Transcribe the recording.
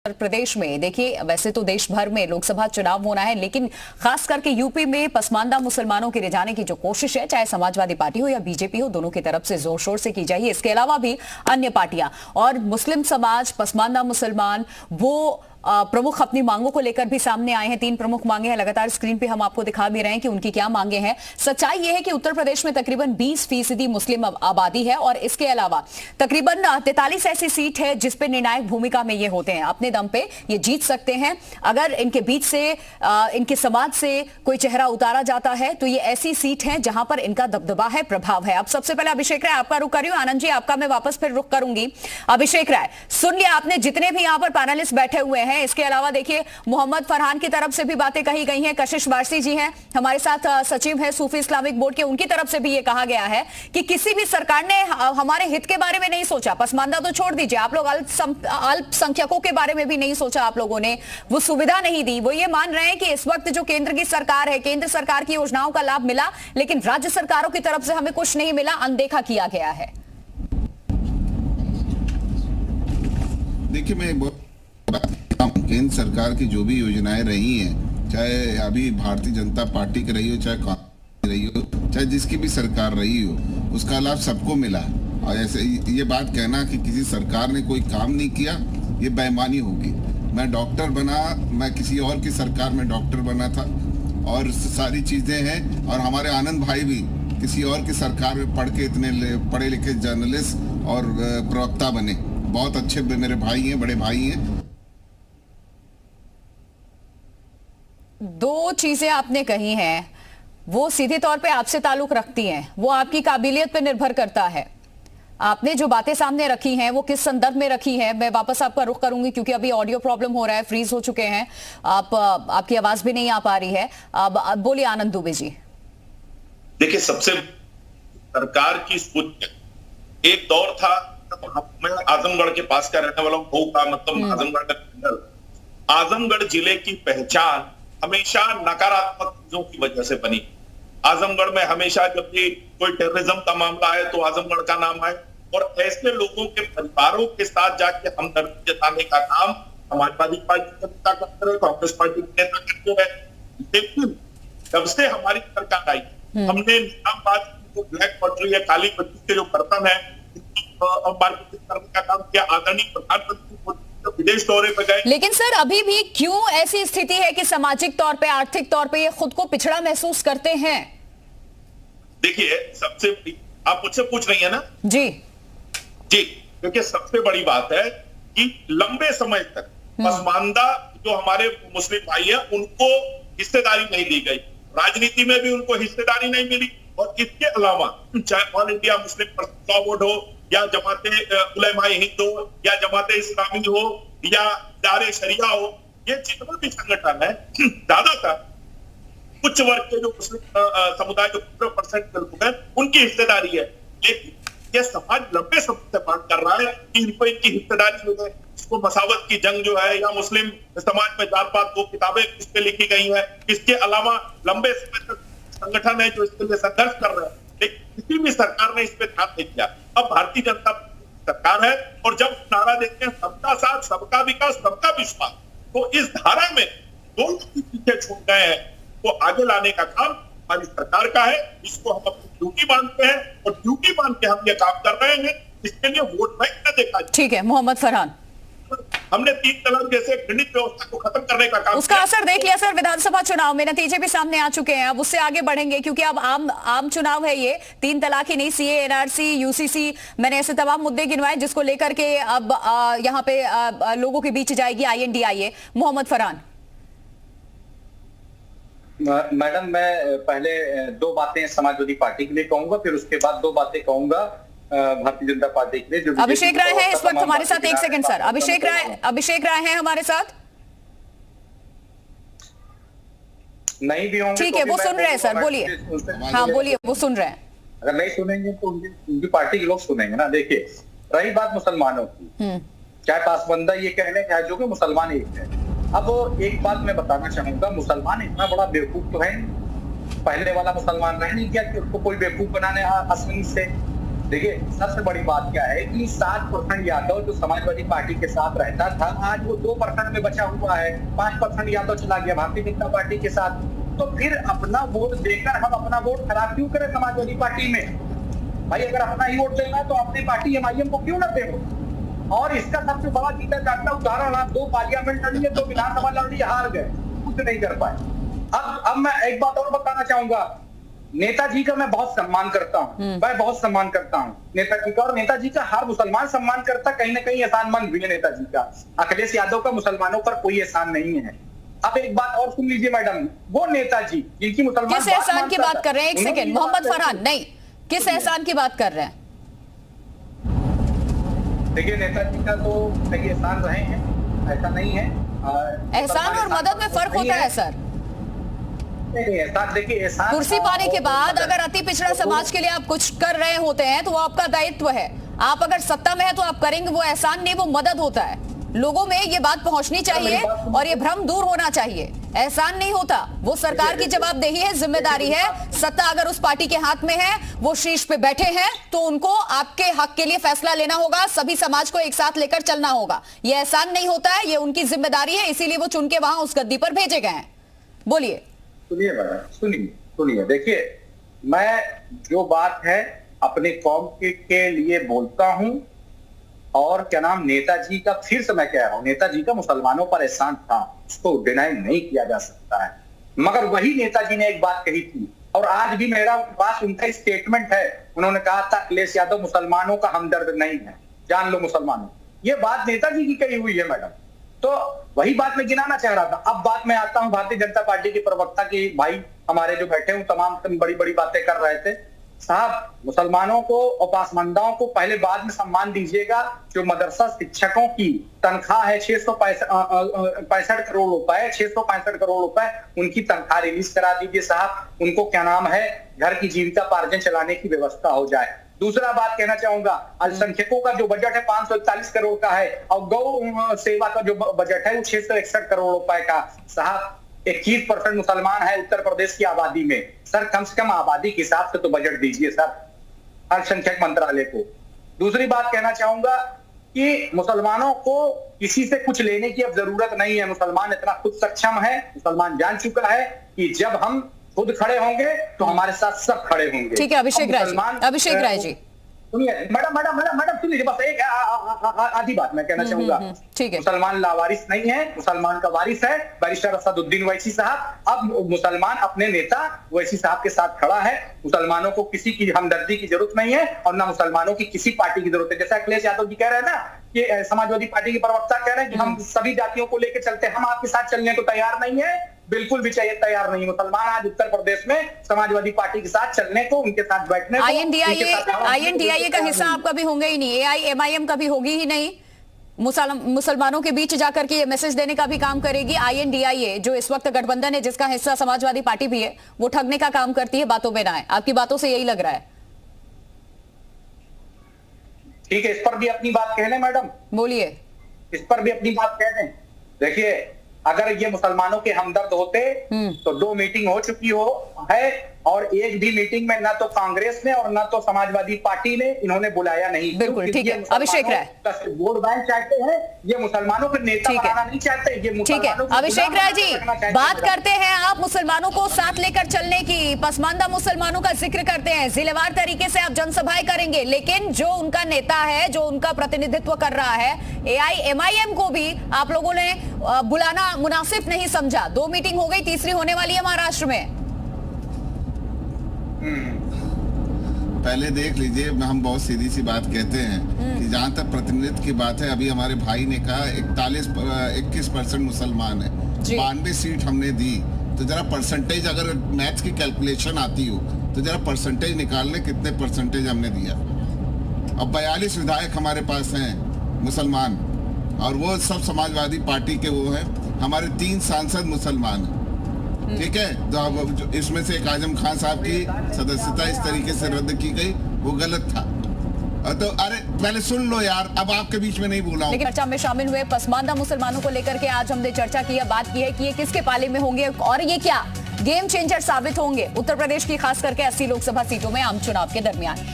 उत्तर प्रदेश में देखिए, वैसे तो देश भर में लोकसभा चुनाव होना है, लेकिन खास करके यूपी में पसमानदा मुसलमानों के रिझाने की जो कोशिश है, चाहे समाजवादी पार्टी हो या बीजेपी हो, दोनों की तरफ से जोर शोर से की जाए। इसके अलावा भी अन्य पार्टियां और मुस्लिम समाज, पसमानदा मुसलमान, वो प्रमुख अपनी मांगों को लेकर भी सामने आए हैं। 3 प्रमुख मांगे हैं, लगातार स्क्रीन पे हम आपको दिखा भी रहे हैं कि उनकी क्या मांगे हैं। सच्चाई यह है कि उत्तर प्रदेश में तकरीबन 20% मुस्लिम आबादी है और इसके अलावा तकरीबन 43 ऐसी सीट है जिस पे निर्णायक भूमिका में ये होते हैं। अपने दम पे ये जीत सकते हैं। अगर इनके बीच से इनके समाज से कोई चेहरा उतारा जाता है तो ये ऐसी सीट है जहां पर इनका दबदबा है, प्रभाव है। अब सबसे पहले अभिषेक राय आपका रुख कर रही हूं। आनंद जी, आपका मैं वापस फिर रुख करूंगी। अभिषेक राय, सुन लिया आपने जितने भी यहां पर पैनलिस्ट बैठे हुए हैं। इसके अलावा देखिए, मोहम्मद फरहान की तरफ से भी बातें कही गई हैं। कशिश वारसी जी हैं हमारे साथ, सचिव है सूफी इस्लामिक बोर्ड के, उनकी तरफ से भी ये कहा गया है कि किसी भी सरकार ने हमारे हित के बारे में नहीं सोचा। पसमानदा तो छोड़ दीजिए, आप लोग अल्पसंख्यकों के बारे में भी नहीं सोचा। आप लोगों ने वो सुविधा नहीं दी। वो ये मान रहे हैं कि इस वक्त जो केंद्र की सरकार है, केंद्र सरकार की योजनाओं का लाभ मिला, लेकिन राज्य सरकारों की तरफ से हमें कुछ नहीं मिला, अनदेखा किया गया है। देखिए, मैं केंद्र सरकार की जो भी योजनाएं रही हैं, चाहे अभी भारतीय जनता पार्टी की रही हो, चाहे कांग्रेस रही हो, चाहे जिसकी भी सरकार रही हो, उसका लाभ सबको मिला। और ऐसे ये बात कहना कि किसी सरकार ने कोई काम नहीं किया, ये बेईमानी होगी। मैं डॉक्टर बना, मैं किसी और की सरकार में डॉक्टर बना था और सारी चीजें हैं। और हमारे आनंद भाई भी किसी और की सरकार में पढ़ के इतने पढ़े लिखे जर्नलिस्ट और प्रवक्ता बने। बहुत अच्छे मेरे भाई हैं, बड़े भाई हैं। 2 चीजें आपने कही हैं, वो सीधे तौर पे आपसे ताल्लुक रखती हैं। वो आपकी काबिलियत पे निर्भर करता है। आपने जो बातें सामने रखी हैं वो किस संदर्भ में रखी है, मैं वापस आपका रुख करूंगी क्योंकि अभी ऑडियो प्रॉब्लम हो रहा है, फ्रीज हो चुके हैं, आपकी आवाज भी नहीं आ पा रही है। अब बोलिए आनंद दुबे जी। देखिए, सबसे सरकार की सोच, एक दौर था, मैं आजमगढ़ के पास का रहने वाला हूं, का मतलब आजमगढ़ का। आजमगढ़ जिले की पहचान हमेशा नकारात्मक चीजों की वजह से बनी। आजमगढ़ में हमेशा जब भी कोई टेररिज्म का मामला है तो आजमगढ़ का नाम है, और ऐसे लोगों के परिवारों के साथ जाके हमदर्दी जताने का काम समाजवादी पार्टी के नेता करते रहे, कांग्रेस पार्टी के नेता करते रहे। लेकिन जब से हमारी सरकार आई, हमने निजामाबाद की जो ब्लैक पॉटरी है, काली पट्टी के जो बर्तन है, मार्केटिंग करने का काम किया। आदरणीय प्रधानमंत्री तो विदेश दौरे पर गए। लेकिन सर, अभी भी क्यों ऐसी स्थिति है कि सामाजिक तौर पे, आर्थिक तौर पे ये खुद को पिछड़ा महसूस करते हैं? देखिए, सबसे आप मुझसे पूछ रही है ना जी जी, देखिए, सबसे बड़ी बात है कि लंबे समय तक पसमानदा जो हमारे मुस्लिम भाई है उनको हिस्सेदारी नहीं दी गई, राजनीति में भी उनको हिस्सेदारी नहीं मिली। और इसके अलावा चाहे all India Muslim personal board हो या जमाते उलेमाए हिंद हो या जमाते इस्लामी हो या दारे शरिया हो, ये जितने भी संगठन है, ज्यादातर उच्च वर्ग के जो मुस्लिम समुदाय जो 15% के लोग हैं उनकी हिस्सेदारी है। लेकिन ये समाज लंबे समय से बात कर रहा है कि इनको इनकी हिस्सेदारी मिले। इसको मसावत की जंग जो है या मुस्लिम समाज में जात पात, 2 किताबें इस पे लिखी गई है। इसके अलावा लंबे समय तक संगठन है जो इसके लिए संघर्ष कर रहे हैं, लेकिन किसी भी सरकार ने इस पे ध्यान नहीं दिया। अब भारतीय जनता सरकार है और जब नारा देते हैं सबका साथ, सबका विकास, सबका विश्वास, तो इस धारा में जो पीछे छूट गए हैं वो आगे लाने का काम हमारी सरकार का है। इसको हम अपनी ड्यूटी मानते हैं और ड्यूटी मान के हम ये काम कर रहे हैं। इसके लिए वोट बैंक न देखा। ठीक है, मोहम्मद फरहान, हमने 3 तलाक जैसे घृणित व्यवस्था को खत्म करने का काम, उसका असर देख लिया सर। विधानसभा चुनाव में नतीजे भी सामने आ चुके हैं। अब उससे आगे बढ़ेंगे क्योंकि अब आम चुनाव है ये। 3 तलाक ही नहीं, सीए, एनआरसी, यूसीसी, मैंने ऐसे तमाम मुद्दे गिनवाए जिसको लेकर के अब यहाँ पे लोगों के बीच जाएगी INDIA। मोहम्मद फरहान। मैडम, मैं पहले 2 बातें समाजवादी पार्टी के लिए कहूंगा, फिर उसके बाद 2 बातें कहूंगा भारतीय जनता पार्टी के लिए। जो अभिषेक राय है इस वक्त हमारे साथ। 1 सेकंड सर, अभिषेक राय है हमारे साथ। नहीं भी होंगे ठीक है, वो सुन रहे हैं सर, बोलिए। हाँ बोलिए, वो सुन रहे हैं। अगर नहीं सुनेंगे तो उनकी पार्टी के लोग सुनेंगे ना। देखिए, रही बात मुसलमानों की, चाहे पासबंदा ये कहने चाहे जो कि मुसलमान एक है। अब एक बात मैं बताना चाहूंगा, मुसलमान इतना बड़ा बेवकूफ तो है, पहले वाला मुसलमान रह नहीं गया कि उसको कोई बेवकूफ बनाने आसानी से। देखिए सबसे बड़ी बात क्या है कि 7% यादव जो समाजवादी पार्टी के साथ रहता था, आज वो 2% में बचा हुआ है। 5% यादव चला गया भारतीय जनता पार्टी के साथ। तो फिर अपना वोट देकर हम अपना वोट खराब क्यों करें समाजवादी पार्टी में? भाई अगर अपना ही वोट देना है तो अपनी पार्टी एमआईएम को क्यों ना दे? और इसका सबसे बड़ा जीता जागता उदाहरण, आप 2 पार्लियामेंट लड़ी है, 2 विधानसभा लड़ी, हार गए, कुछ नहीं कर पाए। अब मैं एक बात और बताना चाहूंगा, नेताजी का मैं बहुत सम्मान करता हूं, मैं बहुत सम्मान करता हूं नेताजी का, और नेताजी का हर मुसलमान सम्मान करता, कहीं ना कहीं एहसानमंद भी है नेताजी का। अखिलेश यादव का मुसलमानों पर कोई एहसान नहीं है। अब एक बात और सुन लीजिए मैडम, वो नेताजी जिनकी मुसलमान किस एहसान की बात कर रहे हैं? एक सेकेंड, मोहम्मद फरहान, नहीं, किस एहसान की बात कर रहे हैं? देखिए नेताजी का तो कई एहसान रहे हैं, ऐसा नहीं है। एहसान और मदद में फर्क होता है सर। देखिए एहसान, कुर्सी पाने के बाद अगर अति पिछड़ा समाज के लिए आप कुछ कर रहे होते हैं तो वो आपका दायित्व है। आप अगर सत्ता में है तो आप करेंगे, वो एहसान नहीं, वो मदद होता है। लोगों में ये बात पहुंचनी चाहिए और ये भ्रम दूर होना चाहिए। एहसान नहीं होता, वो सरकार की जवाबदेही है, जिम्मेदारी है। सत्ता अगर उस पार्टी के हाथ में है, वो शीर्ष पे बैठे हैं, तो उनको आपके हक के लिए फैसला लेना होगा, सभी समाज को एक साथ लेकर चलना होगा। ये एहसान नहीं होता है, ये उनकी जिम्मेदारी है, इसीलिए वो चुन के वहां उस गद्दी पर भेजे गए हैं। बोलिए। सुनिए मैडम, सुनिए, देखिए मैं जो बात है अपने कौम के लिए बोलता हूं, और क्या नाम, नेताजी का फिर से मैं कह रहा हूं, नेताजी का मुसलमानों पर एहसान था, उसको डिनाई नहीं किया जा सकता है। मगर वही नेताजी ने एक बात कही थी, और आज भी मेरा पास उनका स्टेटमेंट है, उन्होंने कहा था अखिलेश यादव मुसलमानों का हमदर्द नहीं है, जान लो मुसलमानों। ये बात नेताजी की कही हुई है मैडम। तो वही बात मैं गिनाना चाह रहा था। अब बात में आता हूं भारतीय जनता पार्टी के प्रवक्ता की, भाई हमारे जो बैठे हैं तमाम बड़ी बड़ी बातें कर रहे थे। साहब, मुसलमानों को और पासमानदाओं को पहले बाद में सम्मान दीजिएगा। जो मदरसा शिक्षकों की तनख्वाह है 665 करोड़ रुपए, 665 करोड़ रुपए, उनकी तनख्वाह रिलीज करा दीजिए साहब। उनको क्या नाम है, घर की जीविका पार्जन चलाने की व्यवस्था हो जाए। दूसरा बात कहना चाहूंगा, अल्पसंख्यकों का जो बजट है 541 करोड़ का है, और गौ सेवा का जो बजट है वो 661 करोड़ रुपए का। साहब 21% मुसलमान है उत्तर प्रदेश की आबादी में। सर कम से कम आबादी के हिसाब से तो बजट दीजिए सर अल्पसंख्यक मंत्रालय को। दूसरी बात कहना चाहूंगा कि मुसलमानों को किसी से कुछ लेने की अब जरूरत नहीं है। मुसलमान इतना खुद सक्षम है, मुसलमान जान चुका है कि जब हम खुद खड़े होंगे तो हमारे साथ सब खड़े होंगे। ठीक है अभिषेक राय जी, सुनिए मैडम सुनिए, बस एक आधी बात मैं कहना चाहूंगा। ठीक है, मुसलमान लावारिस नहीं है, मुसलमान का वारिस है बैरिस्टर असदुद्दीन ओवैसी साहब। अब मुसलमान अपने नेता ओवैसी साहब के साथ खड़ा है। मुसलमानों को किसी की हमदर्दी की जरूरत नहीं है, और ना मुसलमानों की किसी पार्टी की जरूरत है। जैसा अखिलेश यादव जी कह रहे हैं ना कि समाजवादी पार्टी के प्रवक्ता कह रहे हैं कि हम सभी जातियों को लेकर चलते हैं, हम आपके साथ चलने को तैयार नहीं है, बिल्कुल भी चाहिए तैयार नहीं। मुसलमान आज उत्तर प्रदेश में समाजवादी पार्टी के साथ चलने को, उनके साथ बैठने को, आईएनडीआईए का हिस्सा आप कभी होंगे ही नहीं, एआईएमआईएम कभी होगी ही नहीं। मुसलमानों के बीच जाकर के ये मैसेज देने का भी काम करेगी। आईएनडीआईए जो इस वक्त गठबंधन है, जिसका हिस्सा समाजवादी पार्टी भी है, वो ठगने का काम करती है, बातों में ना है। आपकी बातों से यही लग रहा है। ठीक है, इस पर भी अपनी बात कह लें मैडम, बोलिए। इस पर भी अपनी बात कह दें। देखिए अगर ये मुसलमानों के हमदर्द होते तो 2 मीटिंग हो चुकी है, और एक भी मीटिंग में ना तो कांग्रेस ने और ना तो समाजवादी पार्टी ने इन्होंने बुलाया नहीं। बिल्कुल ठीक है अभिषेक राय, वोट बैंक चाहते हैं, ये मुसलमानों के नेता बनाना नहीं चाहते। ये ठीक है अभिषेक राय जी, बात करते हैं आप मुसलमानों को साथ लेकर चलने की, पसमानदा मुसलमानों का जिक्र करते हैं, जिलेवार तरीके से आप जनसभाएं करेंगे, लेकिन जो उनका नेता है, जो उनका प्रतिनिधित्व कर रहा है, एआईएमआईएम को भी आप लोगों ने बुलाना मुनासिब नहीं समझा। 2 मीटिंग हो गई, तीसरी होने वाली है महाराष्ट्र में। पहले देख लीजिए, हम बहुत सीधी सी बात कहते हैं कि जहां तक प्रतिनिधित्व की बात है, अभी हमारे भाई ने कहा 21% मुसलमान है, 92 सीट हमने दी, तो जरा परसेंटेज, अगर मैथ्स की कैलकुलेशन आती हो तो जरा परसेंटेज निकाल लें, कितने परसेंटेज हमने दिया। अब 42 विधायक हमारे पास हैं मुसलमान, और वो सब समाजवादी पार्टी के वो हैं। हमारे 3 सांसद मुसलमान हैं, ठीक है। तो इसमें से एक आजम खान साहब की सदस्यता इस तरीके से रद्द की गई, वो गलत था। तो अरे पहले सुन लो यार, अब आपके बीच में नहीं बोला हूं। लेकिन चर्चा में शामिल हुए पसमानदा मुसलमानों को लेकर के आज हमने चर्चा की है, बात की है कि ये किसके पाले में होंगे और ये क्या गेम चेंजर साबित होंगे उत्तर प्रदेश की खास करके 80 लोकसभा सीटों में आम चुनाव के दरमियान।